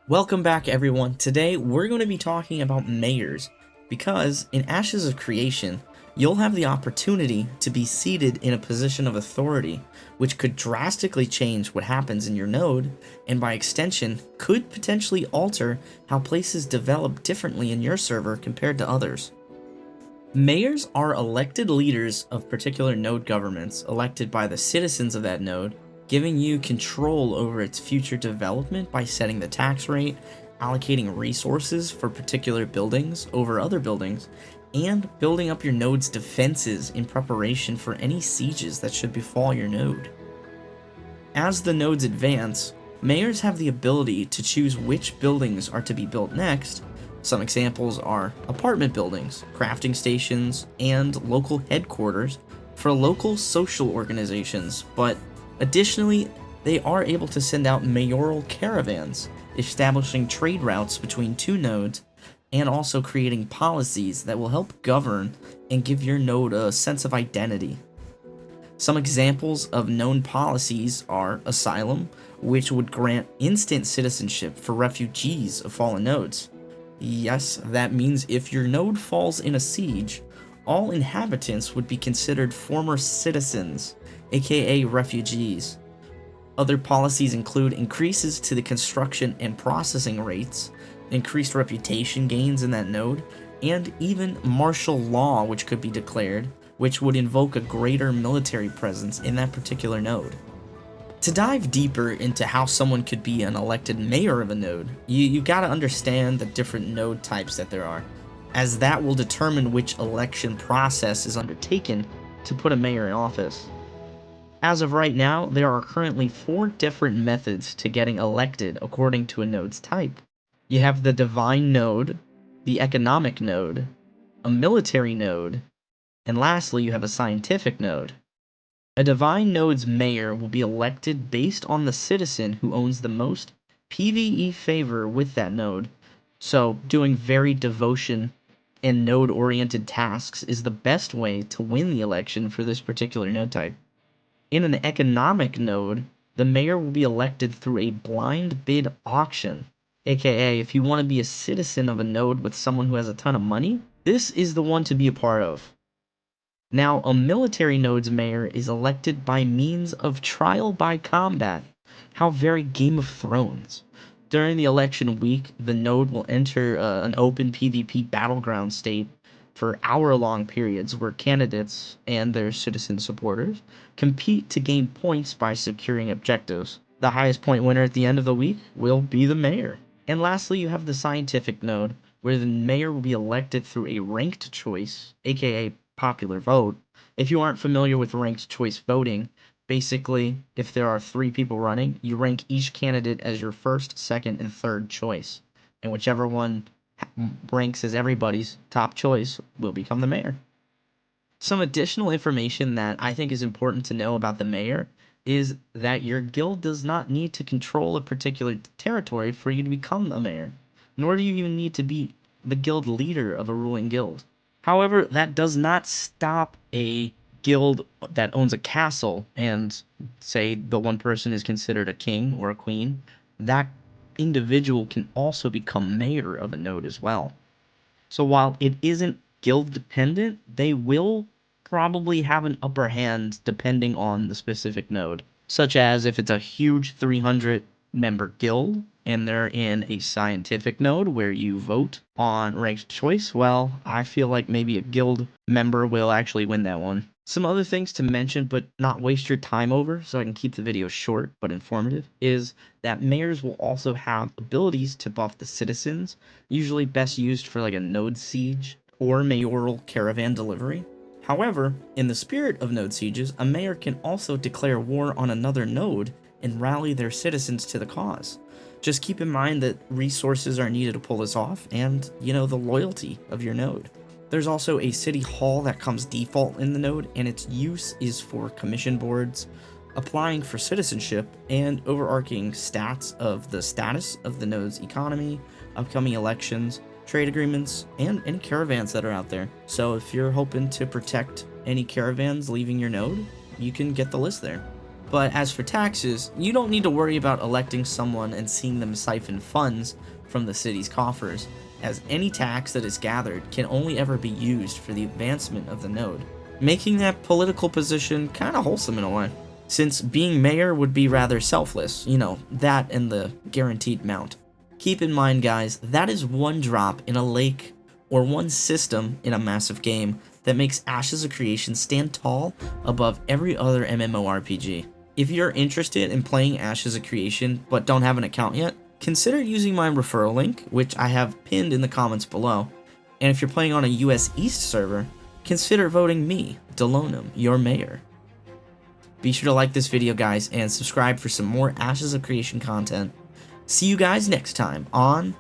Welcome back, everyone. Today we're going to be talking about mayors because in Ashes of Creation, you'll have the opportunity to be seated in a position of authority, which could drastically change what happens in your node, and by extension, could potentially alter how places develop differently in your server compared to others. Mayors are elected leaders of particular node governments, elected by the citizens of that node, giving you control over its future development by setting the tax rate, allocating resources for particular buildings over other buildings, and building up your node's defenses in preparation for any sieges that should befall your node. As the nodes advance, mayors have the ability to choose which buildings are to be built next. Some examples are apartment buildings, crafting stations, and local headquarters for local social organizations, but additionally, they are able to send out mayoral caravans, establishing trade routes between two nodes, and also creating policies that will help govern and give your node a sense of identity. Some examples of known policies are Asylum, which would grant instant citizenship for refugees of fallen nodes. Yes, that means if your node falls in a siege, all inhabitants would be considered former citizens, aka refugees. Other policies include increases to the construction and processing rates, increased reputation gains in that node, and even martial law which could be declared, which would invoke a greater military presence in that particular node. To dive deeper into how someone could be an elected mayor of a node, you gotta understand the different node types that there are, as that will determine which election process is undertaken to put a mayor in office. As of right now, there are currently 4 different methods to getting elected according to a node's type. You have the divine node, the economic node, a military node, and lastly you have a scientific node. A divine node's mayor will be elected based on the citizen who owns the most PvE favor with that node, so doing varied devotion and node-oriented tasks is the best way to win the election for this particular node type. In an economic node, the mayor will be elected through a blind bid auction, aka if you want to be a citizen of a node with someone who has a ton of money, this is the one to be a part of. Now, a military node's mayor is elected by means of trial by combat. How very Game of Thrones. During the election week, the node will enter an open PvP battleground state for hour-long periods where candidates and their citizen supporters compete to gain points by securing objectives. The highest point winner at the end of the week will be the mayor. And lastly, you have the scientific node, where the mayor will be elected through a ranked choice, aka popular vote. If you aren't familiar with ranked choice voting, basically, if there are 3 people running, you rank each candidate as your first, second, and third choice. And whichever one ranks as everybody's top choice will become the mayor. Some additional information that I think is important to know about the mayor is that your guild does not need to control a particular territory for you to become a mayor, nor do you even need to be the guild leader of a ruling guild. However, that does not stop a guild that owns a castle and say the one person is considered a king or a queen. That individual can also become mayor of a node as well. So while it isn't guild dependent, they will probably have an upper hand depending on the specific node. Such as if it's a huge 300 member guild and they're in a scientific node where you vote on ranked choice, well, I feel like maybe a guild member will actually win that one. Some other things to mention but not waste your time over so I can keep the video short but informative is that mayors will also have abilities to buff the citizens, usually best used for like a node siege or mayoral caravan delivery. However, in the spirit of node sieges, a mayor can also declare war on another node and rally their citizens to the cause. Just keep in mind that resources are needed to pull this off and, the loyalty of your node. There's also a city hall that comes default in the node, and its use is for commission boards, applying for citizenship, and overarching stats of the status of the node's economy, upcoming elections, trade agreements, and any caravans that are out there. So if you're hoping to protect any caravans leaving your node, you can get the list there. But as for taxes, you don't need to worry about electing someone and seeing them siphon funds from the city's coffers, as any tax that is gathered can only ever be used for the advancement of the node, making that political position kinda wholesome in a way, since being mayor would be rather selfless, that and the guaranteed mount. Keep in mind, guys, that is one drop in a lake or one system in a massive game that makes Ashes of Creation stand tall above every other MMORPG. If you're interested in playing Ashes of Creation but don't have an account yet, consider using my referral link, which I have pinned in the comments below. And if you're playing on a US East server, consider voting me, Delonum, your mayor. Be sure to like this video, guys, and subscribe for some more Ashes of Creation content. See you guys next time on